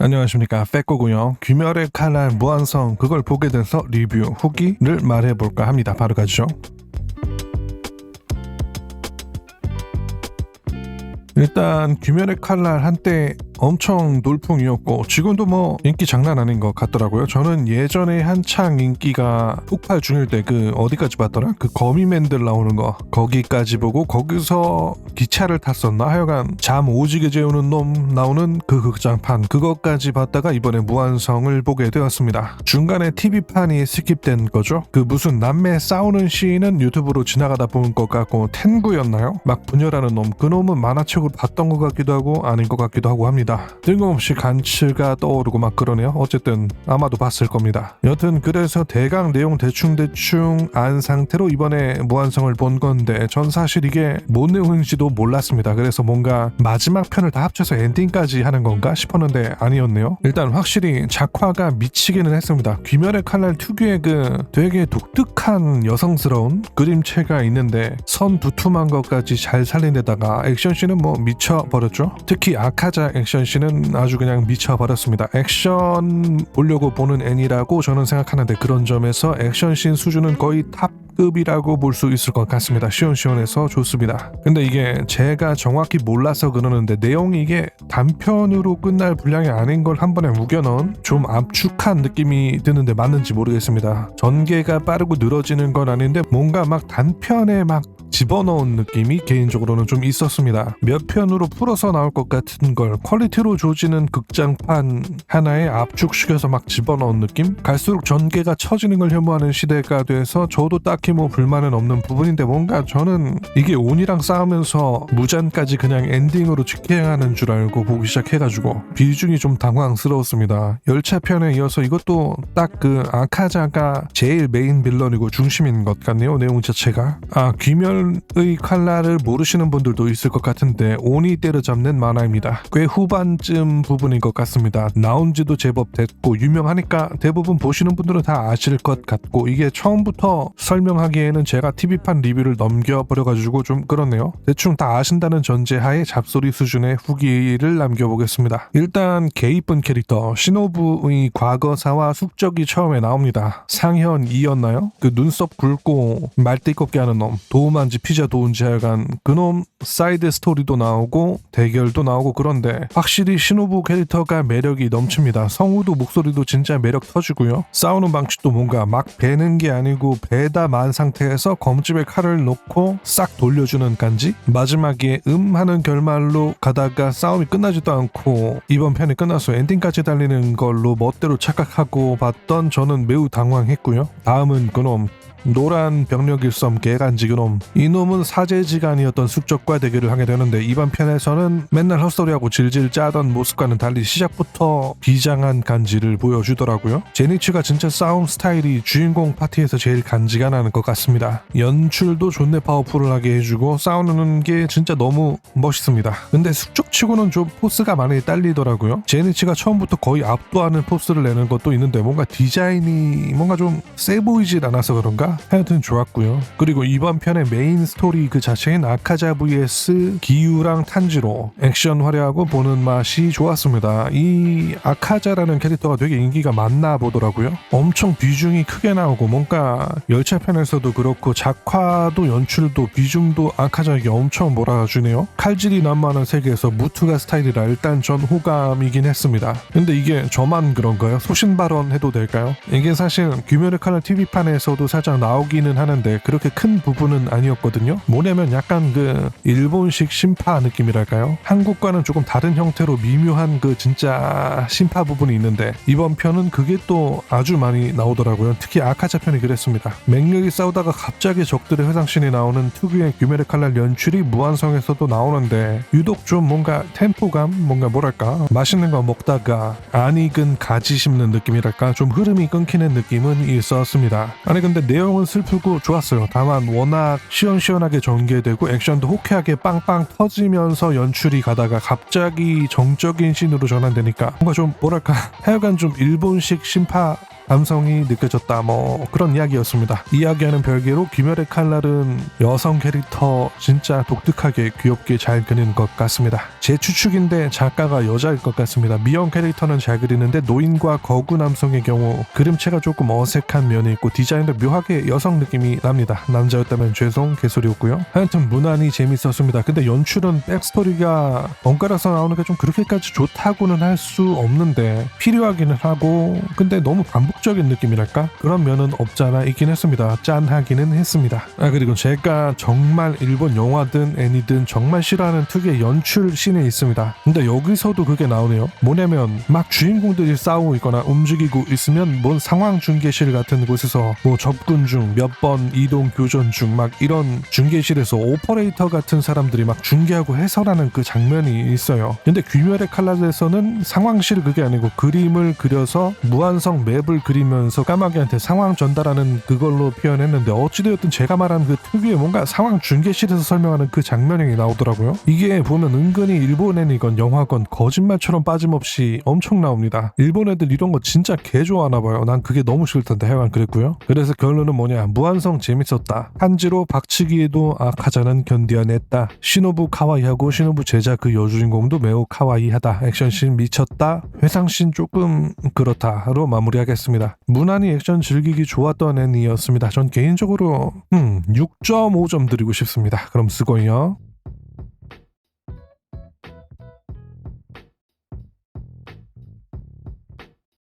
안녕하십니까, 빼꼬고요. 귀멸의 칼날 무한성, 그걸 보게 돼서 리뷰 후기를 말해볼까 합니다. 바로 가죠. 일단 귀멸의 칼날 한때 엄청 놀풍이었고 지금도 뭐 인기 장난 아닌 것 같더라고요. 저는 예전에 한창 인기가 폭발 중일 때 그 어디까지 봤더라? 그 거미맨들 나오는 거 거기까지 보고 거기서 기차를 탔었나? 하여간 잠 오지게 재우는 놈 나오는 그 극장판 그것까지 봤다가 이번에 무한성을 보게 되었습니다. 중간에 TV판이 스킵된 거죠. 그 무슨 남매 싸우는 씬은 유튜브로 지나가다 본 것 같고 텐구였나요? 막 분열하는 놈, 그 놈은 만화책으로 봤던 것 같기도 하고 아닌 것 같기도 하고 합니다. 뜬금없이 간츠가 떠오르고 막 그러네요. 어쨌든 아마도 봤을 겁니다. 여튼 그래서 대강 내용 대충 안 상태로 이번에 무한성을 본 건데 전 사실 이게 뭔 내용인지도 몰랐습니다. 그래서 뭔가 마지막 편을 다 합쳐서 엔딩까지 하는 건가 싶었는데 아니었네요. 일단 확실히 작화가 미치기는 했습니다. 귀멸의 칼날 특유의 그 되게 독특한 여성스러운 그림체가 있는데 선 두툼한 것까지 잘 살린 데다가 액션씬은 뭐 미쳐버렸죠. 특히 아카자 액션씬은 아주 그냥 미쳐버렸습니다. 액션 보려고 보는 애니라고 저는 생각하는데 그런 점에서 액션씬 수준은 거의 탑급이라고 볼 수 있을 것 같습니다. 시원시원해서 좋습니다. 근데 이게 제가 정확히 몰라서 그러는데 내용이 이게 단편으로 끝날 분량이 아닌 걸 한 번에 우겨넣은 좀 압축한 느낌이 드는데 맞는지 모르겠습니다. 전개가 빠르고 늘어지는 건 아닌데 뭔가 막 단편에 막 집어넣은 느낌이 개인적으로는 좀 있었습니다. 몇 편으로 풀어서 나올 것 같은 걸 퀄리티로 조지는 극장판 하나에 압축시켜서 막 집어넣은 느낌? 갈수록 전개가 처지는 걸 혐오하는 시대가 돼서 저도 딱히 뭐 불만은 없는 부분인데 뭔가 저는 이게 온이랑 싸우면서 무잔까지 그냥 엔딩으로 지켜야 하는 줄 알고 보기 시작해가지고 비중이 좀 당황스러웠습니다. 열차편에 이어서 이것도 딱 그 아카자가 제일 메인 빌런이고 중심인 것 같네요. 내용 자체가. 귀멸의 칼날을 모르시는 분들도 있을 것 같은데 온이 때려잡는 만화입니다. 꽤 후반쯤 부분인 것 같습니다. 나온 지도 제법 됐고 유명하니까 대부분 보시는 분들은 다 아실 것 같고 이게 처음부터 설명하기에는 제가 TV판 리뷰를 넘겨버려가지고 좀 그렇네요. 대충 다 아신다는 전제하에 잡소리 수준의 후기를 남겨보겠습니다. 일단 개 이쁜 캐릭터 시노부의 과거사와 숙적이 처음에 나옵니다. 상현이였나요? 그 눈썹 굵고 말띠 꺾게 하는 놈, 도우만지 피자 도운지 하여간 그놈 사이드 스토리도 나오고 대결도 나오고 그런데 확실히 시노부 캐릭터가 매력이 넘칩니다. 성우도 목소리도 진짜 매력 터지고요. 싸우는 방식도 뭔가 막 베는 게 아니고 베다 만 상태에서 검집에 칼을 놓고 싹 돌려주는 간지, 마지막에 하는 결말로 가다가 싸움이 끝나지도 않고 이번 편이 끝나서 엔딩까지 달리는 걸로 멋대로 착각하고 봤던 저는 매우 당황했고요. 다음은 그놈 노란 병력일섬 개간지 그놈, 이놈은 사제지간이었던 숙적과 대결을 하게 되는데 이번 편에서는 맨날 헛소리하고 질질 짜던 모습과는 달리 시작부터 비장한 간지를 보여주더라고요. 제니치가 진짜 싸움 스타일이 주인공 파티에서 제일 간지가 나는 것 같습니다. 연출도 존내 파워풀하게 해주고 싸우는 게 진짜 너무 멋있습니다. 근데 숙적치고는 좀 포스가 많이 딸리더라고요. 제니치가 처음부터 거의 압도하는 포스를 내는 것도 있는데 뭔가 디자인이 뭔가 좀 세 보이질 않아서 그런가? 하여튼 좋았고요. 그리고 이번 편의 메인 스토리 그 자체인 아카자 vs 기유랑 탄지로 액션 화려하고 보는 맛이 좋았습니다. 이 아카자라는 캐릭터가 되게 인기가 많나 보더라고요. 엄청 비중이 크게 나오고 뭔가 열차편에서도 그렇고 작화도 연출도 비중도 아카자에게 엄청 몰아주네요. 칼질이 난무하는 세계에서 무투가 스타일이라 일단 전 호감이긴 했습니다. 근데 이게 저만 그런가요? 소신 발언해도 될까요? 이게 사실 귀멸의 칼날 TV판에서도 살짝 나오기는 하는데 그렇게 큰 부분은 아니었거든요. 뭐냐면 약간 그 일본식 심파 느낌이랄까요? 한국과는 조금 다른 형태로 미묘한 그 진짜 심파 부분이 있는데 이번 편은 그게 또 아주 많이 나오더라고요. 특히 아카자 편이 그랬습니다. 맹렬히 싸우다가 갑자기 적들의 회상신이 나오는 특유의 귀멸의 칼날 연출이 무한성에서도 나오는데 유독 좀 뭔가 템포감, 뭔가 뭐랄까 맛있는 거 먹다가 안 익은 가지 씹는 느낌이랄까 좀 흐름이 끊기는 느낌은 있었습니다. 아니 근데 내용은 슬프고 좋았어요. 다만 워낙 시원시원하게 전개되고 액션도 호쾌하게 빵빵 터지면서 연출이 가다가 갑자기 정적인 씬으로 전환되니까 뭔가 좀 뭐랄까 하여간 좀 일본식 심파 감성이 느껴졌다 뭐 그런 이야기였습니다. 이야기와는 별개로 귀멸의 칼날은 여성 캐릭터 진짜 독특하게 귀엽게 잘 그리는 것 같습니다. 제 추측인데 작가가 여자일 것 같습니다. 미형 캐릭터는 잘 그리는데 노인과 거구 남성의 경우 그림체가 조금 어색한 면이 있고 디자인도 묘하게 여성 느낌이 납니다. 남자였다면 죄송 개소리였고요. 하여튼 무난히 재밌었습니다. 근데 연출은 백스토리가 엉갈아서 나오는 게 좀 그렇게까지 좋다고는 할 수 없는데 필요하기는 하고 근데 너무 반복적인 느낌이랄까? 그런 면은 없잖아 있긴 했습니다. 짠하기는 했습니다. 그리고 제가 정말 일본 영화든 애니든 정말 싫어하는 특유의 연출 씬이 있습니다. 근데 여기서도 그게 나오네요. 뭐냐면 막 주인공들이 싸우고 있거나 움직이고 있으면 뭔 상황 중계실 같은 곳에서 뭐 접근 중 몇 번 이동 교전 중 막 이런 중계실에서 오퍼레이터 같은 사람들이 막 중계하고 해설하는 그 장면이 있어요. 근데 귀멸의 칼날에서는 상황실 그게 아니고 그림을 그려서 무한성 맵을 그리면서 까마귀한테 상황 전달하는 그걸로 표현했는데 어찌되었든 제가 말한 그 특유의 뭔가 상황 중계실에서 설명하는 그 장면이 나오더라고요. 이게 보면 은근히 일본 애니건 영화건 거짓말처럼 빠짐없이 엄청 나옵니다. 일본 애들 이런 거 진짜 개 좋아하나 봐요. 난 그게 너무 싫던데 하여간 그랬고요. 그래서 결론은 뭐냐, 무한성 재밌었다. 한지로 박치기에도 아카자는 견뎌냈다. 시노부 카와이하고 시노부 제자 그 여주인공도 매우 카와이하다. 액션씬 미쳤다. 회상씬 조금 그렇다로 마무리하겠습니다. 무난히 액션 즐기기 좋았던 애니였습니다. 전 개인적으로 6.5점 드리고 싶습니다. 그럼 쓰고요.